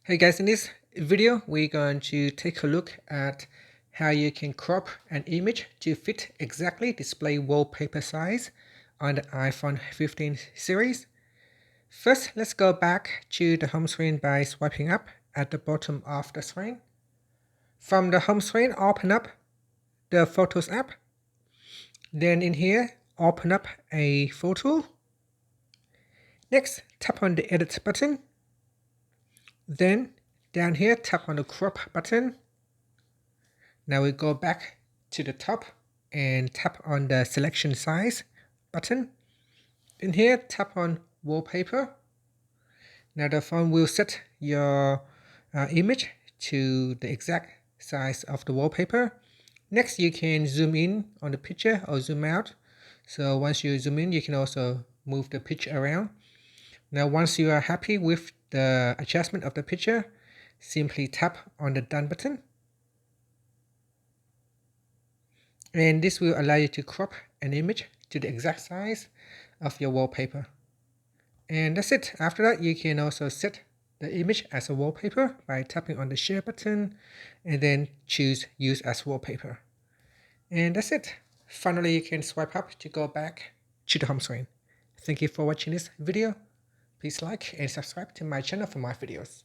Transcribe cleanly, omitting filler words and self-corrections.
Hey guys, in this video, we're going to take a look at how you can crop an image to fit exactly display wallpaper size on the iPhone 15 series. First, let's go back to the home screen by swiping up at the bottom of the screen. From the home screen, open up the Photos app. Then in here, open up a photo. Next, tap on the Edit button. Then down here, tap on the Crop button. Now we go back to the top and tap on the Selection Size button. In here, tap on Wallpaper. Now the phone will set your image to the exact size of the wallpaper. Next, you can zoom in on the picture or zoom out. So once you zoom in, you can also move the picture around. Now once you are happy with the adjustment of the picture, simply tap on the Done button. And this will allow you to crop an image to the exact size of your wallpaper. And that's it. After that, you can also set the image as a wallpaper by tapping on the Share button and then choose Use as Wallpaper. And that's it. Finally, you can swipe up to go back to the home screen. Thank you for watching this video. Please like and subscribe to my channel for more videos.